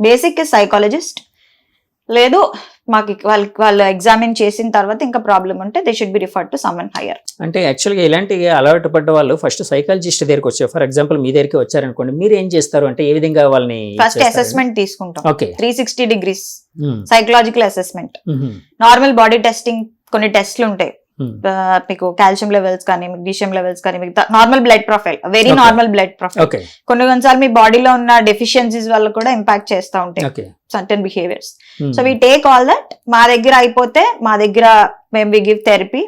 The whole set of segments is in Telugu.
బేసిక్ సైకాలజిస్ట్, లేదు మాకు వాళ్ళు ఎగ్జామిన్ చేసిన తర్వాత ఇంకా ప్రాబ్లం ఉంటే they should be referred to someone hire. అంటే యాక్చువల్గా ఇలాంటి అలవాటు పడ్డ వాళ్ళు ఫస్ట్ సైకాలజిస్ట్ దగ్గరికి వచ్చారు. ఫర్ ఎగ్జాంపుల్ మీ దగ్గరికి వచ్చారనుకోండి, మీరు ఏం చేస్తారు అంటే ఏ విధంగా వాళ్ళని? ఫస్ట్ అసెస్మెంట్ తీసుకుంటాం. Okay, 360 degrees psychological assessment. Normal body testing కొన్ని టెస్ట్లు ఉంటాయి, మీకు కాల్షియం లెవెల్స్ కానీ మెగ్నీషియం లెవెల్స్ కానీ, మీకు normal blood profile, very normal blood profile. కొన్నిసార్లు మీ బాడీలో ఉన్న డెఫిషియన్సీస్ వల్ల కూడా ఇంపాక్ట్ చేస్తూ ఉంటాయి certain behaviours. So we take all that. మా దగ్గర అయిపోతే మా దగ్గర మేము we give therapy,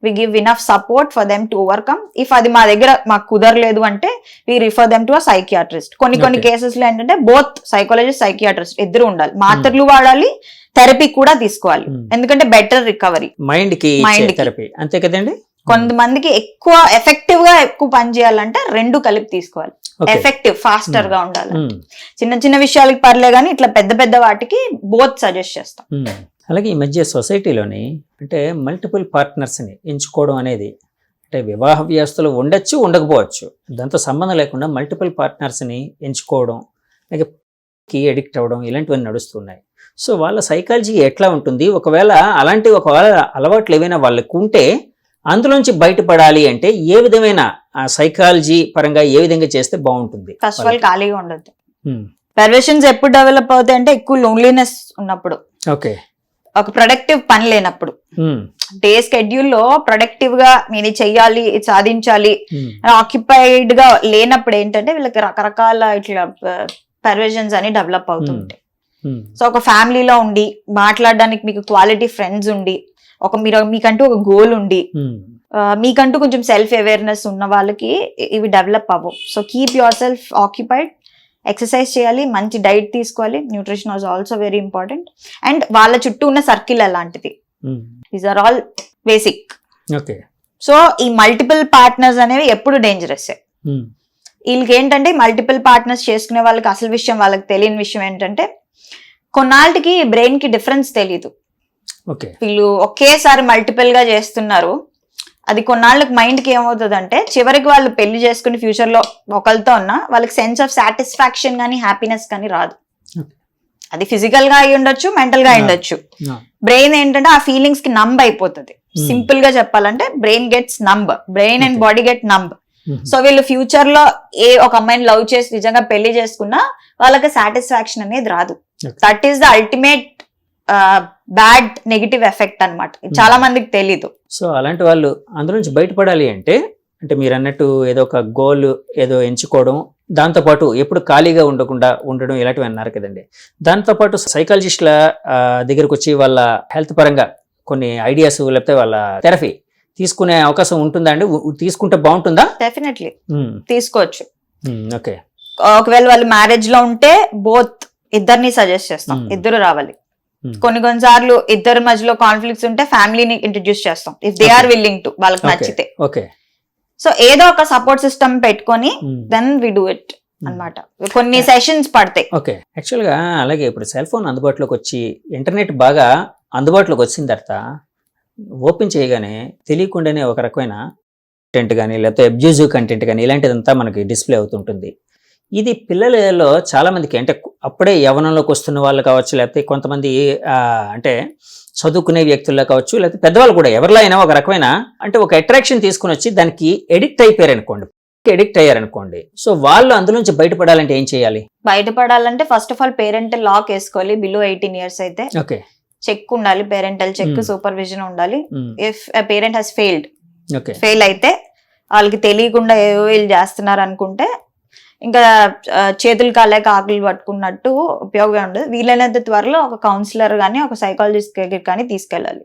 we give enough support for them to overcome. If అది మా దగ్గర మాకు కుదరలేదు అంటే we refer them to a psychiatrist. కొన్ని కేసెస్ లో ఏంటంటే బోత్ సైకాలజిస్ట్ సైకియాట్రిస్ట్ ఇద్దరు ఉండాలి, మాత్రలు వాడాలి, థెరపీ కూడా తీసుకోవాలి, ఎందుకంటే బెటర్ రికవరీ మైండ్ కి థెరపీ. అంతే కదండి. కొంతమందికి ఎక్కువ ఎఫెక్టివ్ గా ఎక్కువ పని చేయాలంటే రెండు కలిపి తీసుకోవాలి. ఎఫెక్టివ్ ఫాస్టర్ గా ఉండాలి. చిన్న చిన్న విషయాలకి పర్లే కానీ ఇట్లా పెద్ద పెద్ద వాటికి బోత్ సజెస్ట్ చేస్తాం. అలాగే ఈ మధ్య సొసైటీలోని అంటే మల్టిపుల్ పార్ట్నర్స్ ని ఎంచుకోవడం అనేది, అంటే వివాహ వ్యవస్థలో ఉండొచ్చు ఉండకపోవచ్చు, దాంతో సంబంధం లేకుండా మల్టిపుల్ పార్ట్నర్స్ ని ఎంచుకోవడం, అలాగే ఎడిక్ట్ అవ్వడం, ఇలాంటివన్నీ నడుస్తున్నాయి. సో వాళ్ళ సైకాలజీ ఎట్లా ఉంటుంది? ఒకవేళ అలవాట్లు ఏవైనా వాళ్ళకు ఉంటే అందులోంచి బయటపడాలి అంటే ఏ విధమైన సైకాలజీ పరంగా ఏ విధంగా చేస్తే బాగుంటుంది? ఫస్ట్ ఆఫ్ ఆల్ ఖాళీగా ఉండదు. పర్వర్షన్స్ ఎప్పుడు డెవలప్ అవుతాయి అంటే ఎక్కువ లోన్లీనెస్ ఉన్నప్పుడు, ఓకే, ఒక ప్రొడక్టివ్ పని లేనప్పుడు, డే స్కెడ్యూల్ లో ప్రొడక్టివ్ గా నేను చెయ్యాలి, సాధించాలి, ఆక్యుపైడ్ గా లేనప్పుడు ఏంటంటే వీళ్ళకి రకరకాల ఇట్లా పర్వర్షన్స్ అని డెవలప్ అవుతుంటాయి. సో ఒక ఫ్యామిలీలో ఉండి మాట్లాడడానికి మీకు క్వాలిటీ ఫ్రెండ్స్ ఉండి, మీకంటూ ఒక గోల్ ఉండి, మీకంటూ కొంచెం సెల్ఫ్ అవేర్నెస్ ఉన్న వాళ్ళకి ఇవి డెవలప్ అవ్వవు. So keep yourself occupied, exercise చేయాలి, మంచి డైట్ తీసుకోవాలి, nutrition was also very important, and వాళ్ళ చుట్టూ ఉన్న సర్కిల్ అలాంటిది. These are all basic. So ఈ మల్టిపుల్ పార్ట్నర్స్ అనేవి ఎప్పుడు డేంజరస్. వీళ్ళకి ఏంటంటే మల్టిపుల్ పార్ట్నర్స్ చేసుకునే వాళ్ళకి అసలు విషయం, వాళ్ళకి తెలియని విషయం ఏంటంటే కొన్నాళ్ళకి బ్రెయిన్ కి డిఫరెన్స్ తెలీదు. వీళ్ళు ఒకేసారి మల్టిపుల్ గా చేస్తున్నారు, అది కొన్నాళ్ళకి మైండ్ కి ఏమవుతుంది అంటే చివరికి వాళ్ళు పెళ్లి చేసుకుని ఫ్యూచర్ లో ఒకరితో ఉన్నా వాళ్ళకి సెన్స్ ఆఫ్ సాటిస్ఫాక్షన్ కానీ హ్యాపీనెస్ కానీ రాదు. అది ఫిజికల్ గా అయి ఉండొచ్చు, మెంటల్ గా అయి ఉండొచ్చు. బ్రెయిన్ ఏంటంటే ఆ ఫీలింగ్స్ కి నంబ్ అయిపోతుంది. సింపుల్ గా చెప్పాలంటే brain gets numb, brain and body get numb. So వీళ్ళు ఫ్యూచర్ లో ఒక అమ్మాయిని లవ్ చేసి నిజంగా పెళ్లి చేసుకున్నా వాళ్ళకి సాటిస్ఫాక్షన్ అనేది రాదు. That is the ultimate bad negative effect అన్నమాట. చాలా మందికి తెలీదు. సో అలాంటి వాళ్ళు అందులో నుంచి బయటపడాలి అంటే మీరు అన్నట్టు ఏదో ఒక గోల్ ఏదో ఎంచుకోవడం, దాంతోపాటు ఎప్పుడు ఖాళీగా ఉండడం ఇలాంటివి అన్నారు కదండి. దాంతోపాటు సైకాలజిస్టుల దగ్గరకు వచ్చి వాళ్ళ హెల్త్ పరంగా కొన్ని ఐడియాస్ లేకపోతే వాళ్ళ థెరపీ తీసుకునే అవకాశం ఉంటుందా అండి? తీసుకుంటే బాగుంటుందా? డెఫినెట్లీ తీసుకోవచ్చు. ఓకే, ఒకవేళ వాళ్ళు మ్యారేజ్ లో ఉంటే బోత్ ఇద్దరిని సజెస్ట్ చేస్తాం, ఇద్దరు రావాలి. కొన్నిసార్లు ఇద్దరి మధ్యలో కాన్ఫ్లిక్ట్స్ ఉంటే ఫ్యామిలీని ఇంట్రడ్యూస్ చేస్తాం if they are willing to, వాళ్ళకి నచ్చితే. సో ఏదో ఒక సపోర్ట్ సిస్టమ్ పెట్టుకొని దెన్ వి డూ ఇట్ అన్నమాట. కొన్ని సెషన్స్ పడతాయి. ఓకే, యాక్చువల్ గా అలాగే ఇప్పుడు సెల్ ఫోన్ అందుబాటులోకి వచ్చి ఇంటర్నెట్ బాగా అందుబాటులోకి వచ్చిన తర్వాత ఓపెన్ చేయగానే తెలియకుండానే ఒక రకమైన కంటెంట్ కానీ లేకపోతే అబ్యూజివ్ కంటెంట్ కానీ ఇలాంటిదంతా మనకి డిస్ప్లే అవుతుంటుంది. ఇది పిల్లలలో చాలా మందికి, అంటే అప్పుడే యవ్వనంలోకి వస్తున్న వాళ్ళు కావచ్చు, లేకపోతే కొంతమంది అంటే చదువుకునే వ్యక్తుల్లో కావచ్చు, లేకపోతే పెద్దవాళ్ళు కూడా ఎవరిలో అయినా ఒక రకమైన అంటే ఒక అట్రాక్షన్ తీసుకుని వచ్చి దానికి ఎడిక్ట్ అయ్యారనుకోండి. సో వాళ్ళు అందులోంచి బయటపడాలంటే ఏం చేయాలి? బయటపడాలంటే first of all parental lock వేసుకోవాలి. బిలో 18 years అయితే ఓకే, చెక్ ఉండాలి, పేరెంటల్ చెక్, సూపర్విజన్ ఉండాలి. ఇఫ్ పేరెంట్ హెస్ ఫెయిల్ అయితే వాళ్ళకి తెలియకుండా ఏవో వీళ్ళు చేస్తున్నారు అనుకుంటే ఇంకా చేతులు కాలేక ఆకులు పట్టుకున్నట్టు ఉపయోగం ఉండదు. వీలైనంత త్వరలో ఒక కౌన్సిలర్ కానీ ఒక సైకాలజిస్ట్ దగ్గర కానీ తీసుకెళ్ళాలి.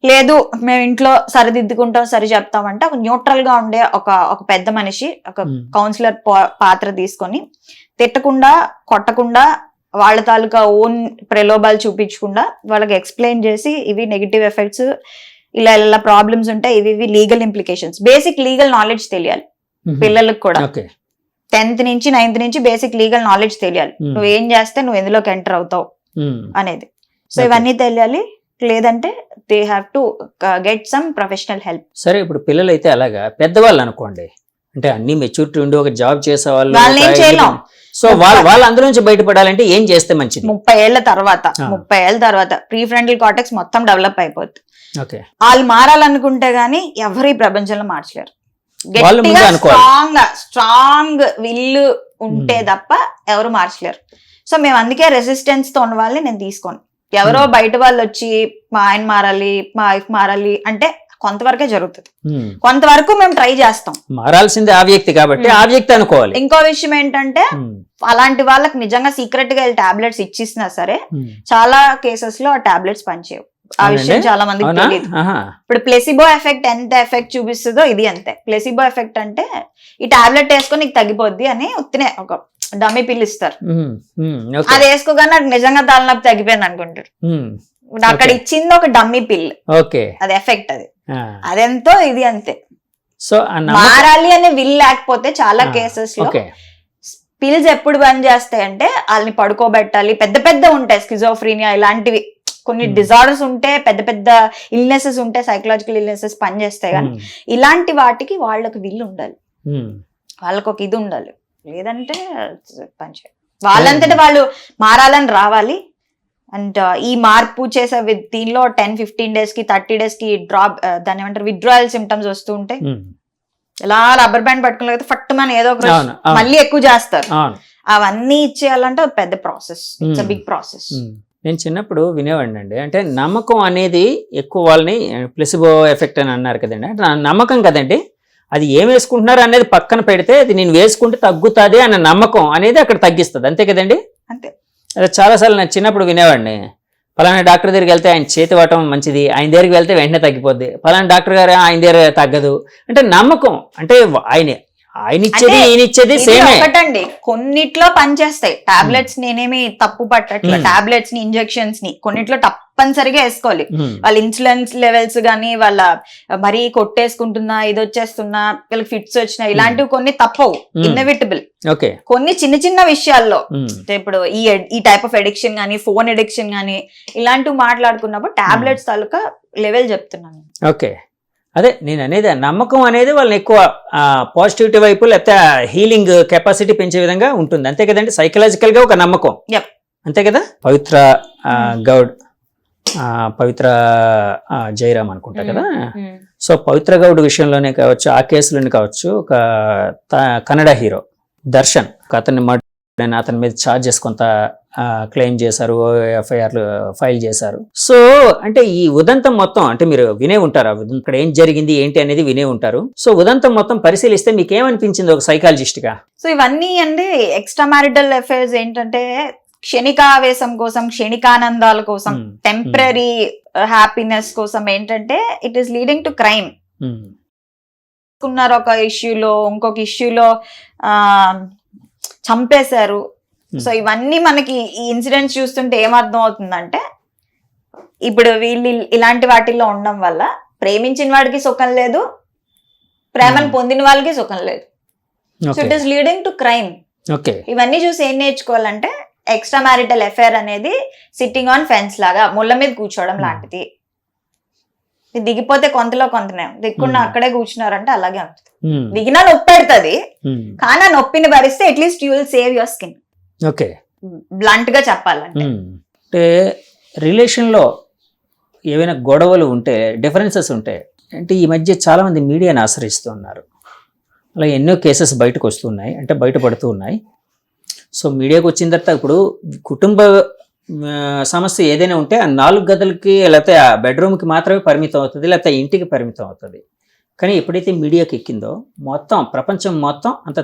లేదు మేము ఇంట్లో సరిదిద్దుకుంటాం, సరి చెప్తామంటే ఒక న్యూట్రల్ గా ఉండే ఒక పెద్ద మనిషి, ఒక కౌన్సిలర్ పాత్ర తీసుకొని తిట్టకుండా, కొట్టకుండా, వాళ్ళ తాలూకా ఓన్ ప్రలోభాలు చూపించకుండా వాళ్ళకి ఎక్స్ప్లెయిన్ చేసి ఇవి నెగిటివ్ ఎఫెక్ట్స్, ఇలా ప్రాబ్లమ్స్ ఉంటాయి, ఇవి legal implications, basic legal knowledge తెలియాలి పిల్లలకు కూడా. 10th నుంచి 9th నుంచి బేసిక్ లీగల్ నాలెడ్జ్ తెలియాలి. నువ్వు ఏం చేస్తే నువ్వు ఎందులోకి ఎంటర్ అవుతావు అనేది. సో ఇవన్నీ తెలియాలి. లేదంటే they have to get some professional help. సరే, ఇప్పుడు పిల్లలు అయితే అలాగా, పెద్దవాళ్ళు అనుకోండి, అంటే అన్ని మెచ్యూరిటీ ఉండి ఒక జాబ్ చేసే వాళ్ళు వాళ్ళని ఏం చేయలేం. సో వాళ్ళు అందులో నుంచి బయటపడాలంటే ఏం చేస్తే మంచిది? 30 ఏళ్ల తర్వాత ప్రీ ఫ్రంటల్ కార్టెక్స్ మొత్తం డెవలప్ అయిపోద్ది. ఓకే, వాళ్ళు మారాలనుకుంటే గానీ ఎవరు ఈ ప్రపంచంలో మార్చలేరు. వాళ్ళు ముందే అనుకోవాలి. స్ట్రాంగ్ విల్లు ఉంటే తప్ప ఎవరు మార్చలేరు. సో మేము అందుకే రెసిస్టెన్స్ తో ఉన్న వాళ్ళని నేను తీసుకోను. ఎవరో బయట వాళ్ళు వచ్చి మా ఆయన మారాలి, మా వైఫ్ మారాలి అంటే కొంతవరకే జరుగుతుంది. కొంతవరకు మేము ట్రై చేస్తాం. మారాల్సింది ఆ వ్యక్తి కాబట్టి ఆ వ్యక్తి అనుకోవాలి. ఇంకో విషయం ఏంటంటే అలాంటి వాళ్ళకి నిజంగా సీక్రెట్ గా టాబ్లెట్స్ ఇచ్చిస్తున్నా సరే చాలా కేసెస్ లో ఆ టాబ్లెట్స్ పనిచేయవు. ఆ విషయం చాలా మందికి తెలియదు. ఇప్పుడు ప్లెసిబో ఎఫెక్ట్ ఎంత ఎఫెక్ట్ చూపిస్తుందో ఇది అంతే. ప్లెసిబో ఎఫెక్ట్ అంటే ఈ టాబ్లెట్ వేసుకొని నీకు తగ్గిపోద్ది అని ఉత్తినే ఒక డమ్మీ పిల్ ఇస్తారు. అది వేసుకోగానే నాకు నిజంగా తలనొప్పి తగ్గిపోయింది అనుకుంటారు. అక్కడ ఇచ్చింది ఒక డమ్మీ పిల్, అది ఎఫెక్ట్. అదెంతో ఇది అంతే. సో మారాలి అనే విల్ లేకపోతే చాలా కేసెస్ లో పిల్స్ ఎప్పుడు బంద్ చేస్తాయి అంటే వాళ్ళని పడుకోబెట్టాలి. పెద్ద పెద్ద ఉంటాయి, స్కిజోఫ్రీనియా ఇలాంటివి కొన్ని డిజార్డర్స్ ఉంటే, పెద్ద పెద్ద ఇల్నెసెస్ ఉంటే, సైకలాజికల్ ఇల్నెసెస్ పనిచేస్తాయి. కానీ ఇలాంటి వాటికి వాళ్ళకి విల్ ఉండాలి, వాళ్ళకి ఒక ఇది ఉండాలి. లేదంటే పనిచేయాలి. వాళ్ళంతటా వాళ్ళు మారాలని రావాలి. అండ్ ఈ మార్పు చేసే దీనిలో 10-15 days కి 30 days కి డ్రాప్, దాని ఏమంటారు, విత్డ్రాయల్ సిమ్టమ్స్ వస్తూ ఉంటాయి. ఇలా రబ్బర్ బ్యాండ్ పట్టుకుని ఫట్ మన ఏదో ఒక మళ్ళీ ఎక్కువ చేస్తారు. అవన్నీ ఇచ్చేయాలంటే పెద్ద ప్రాసెస్, ఇట్స్ బిగ్ ప్రాసెస్. నేను చిన్నప్పుడు వినేవాడిని అండి. అంటే నమ్మకం అనేది ఎక్కువ వాళ్ళని ప్లెసిబో ఎఫెక్ట్ అని అన్నారు కదండి. అంటే నమ్మకం కదండి, అది ఏం వేసుకుంటున్నారు అనేది పక్కన పెడితే అది నేను వేసుకుంటే తగ్గుతుంది అన్న నమ్మకం అనేది అక్కడ తగ్గిస్తుంది. అంతే కదండి? అంతే. అదే చాలాసార్లు నేను చిన్నప్పుడు వినేవాడిని, ఫలానా డాక్టర్ దగ్గరికి వెళ్తే ఆయన చేతి వాటం మంచిది, ఆయన దగ్గరికి వెళ్తే వెంటనే తగ్గిపోద్ది, ఫలానా డాక్టర్ గారు ఆయన దగ్గర తగ్గదు. అంటే నమ్మకం అంటే ఆయన ఇచ్చేది ఈయన ఇచ్చేది సేమ్ ఒకటండి. కొన్నిట్లో పనిచేస్తాయి టాబ్లెట్స్, నేనేమి తప్పు పట్టట్లే. టాబ్లెట్స్ ని, ఇంజెక్షన్స్ ని కొన్నిట్లో తప్పనిసరిగా వేసుకోవాలి. వాళ్ళ ఇన్సులిన్ లెవెల్స్ గానీ, వాళ్ళ మరీ కొట్టేసుకుంటున్నా, ఇది వచ్చేస్తున్నా, వీళ్ళకి ఫిట్స్ వచ్చినా, ఇలాంటివి కొన్ని తప్పవు, ఇన్నెవిటబుల్. కొన్ని చిన్న చిన్న విషయాల్లో ఇప్పుడు ఈ టైప్ ఆఫ్ ఎడిక్షన్ గానీ, ఫోన్ ఎడిక్షన్ గానీ ఇలాంటివి మాట్లాడుకున్నప్పుడు టాబ్లెట్స్ తాలూకా లెవెల్ చెప్తున్నాను. ఓకే, అదే నేను అనేది. నమ్మకం అనేది వాళ్ళని ఎక్కువ పాజిటివిటీ వైపు లేకపోతే హీలింగ్ కెపాసిటీ పెంచే విధంగా ఉంటుంది. అంతే కదండి? సైకలాజికల్ గా ఒక నమ్మకం, అంతే కదా? పవిత్ర గౌడ్, పవిత్ర జయరామ్ అనుకుంటా కదా. సో పవిత్ర గౌడ్ విషయంలోనే కావచ్చు, ఆ కేసులోనే కావచ్చు, ఒక కన్నడ హీరో దర్శన్, అతని మీద ఛార్జెస్ కొంత క్లెయిమ్ చేశారు, ఎఫ్ఐఆర్లు ఫైల్ చేశారు. సో అంటే ఈ ఉదంతం మొత్తం అంటే మీరు వినే ఉంటారు, ఇక్కడ ఏం జరిగింది ఏంటి అనేది వినే ఉంటారు. సో ఉదంతం మొత్తం పరిశీలిస్తే మీకు ఏమనిపించింది ఒక సైకాలజిస్ట్ గా? సో ఇవన్నీ అండి ఎక్స్ట్రా మ్యారిటల్ అఫైర్స్ ఏంటంటే క్షణికావేశం కోసం, క్షణికానందాల కోసం, టెంపరీ హ్యాపీనెస్ కోసం ఏంటంటే it is leading to crime. ఒక ఇష్యూలో ఇంకొక ఇష్యూలో చంపేశారు. సో ఇవన్నీ మనకి ఈ ఇన్సిడెంట్స్ చూస్తుంటే ఏమర్థం అవుతుందంటే, ఇప్పుడు వీళ్ళు ఇలాంటి వాటిల్లో ఉండడం వల్ల ప్రేమించిన వాడికి సుఖం లేదు, ప్రేమను పొందిన వాళ్ళకి సుఖం లేదు. So it is leading to crime. ఇవన్నీ చూసి ఏం నేర్చుకోవాలంటే, ఎక్స్ట్రా మ్యారిటల్ అఫైర్ అనేది సిట్టింగ్ ఆన్ ఫెన్స్ లాగా, ముళ్ళ మీద కూర్చోవడం లాంటిది. దిగిపోతే కొంతలో కొంతనే, దిక్కున్న అక్కడే కూర్చున్నారంటే అలాగే ఉంటుంది. దిగినా నొప్పి పెడుతుంది, కానీ ఆ నొప్పిని భరిస్తే at least you will save your skin. Okay, blunt గా చెప్పాలంటే. అంటే రిలేషన్ లో ఏవైనా గొడవలు ఉంటే, డిఫరెన్సెస్ ఉంటే, అంటే ఈ మధ్య చాలా మంది మీడియాని ఆశ్రయిస్తూ ఉన్నారు. అలా ఎన్నో కేసెస్ బయటకు వస్తున్నాయి, అంటే బయటపడుతూ ఉన్నాయి. సో మీడియాకు వచ్చిన తర్వాత ఇప్పుడు కుటుంబ సమస్య ఏదైనా ఉంటే ఆ 4 గదులకి లేకపోతే ఆ బెడ్రూమ్కి మాత్రమే పరిమితం అవుతుంది, లేకపోతే ఇంటికి పరిమితం అవుతుంది. కానీ ఎప్పుడైతే మీడియాకి ఎక్కిందో మొత్తం ప్రపంచం మొత్తం అంత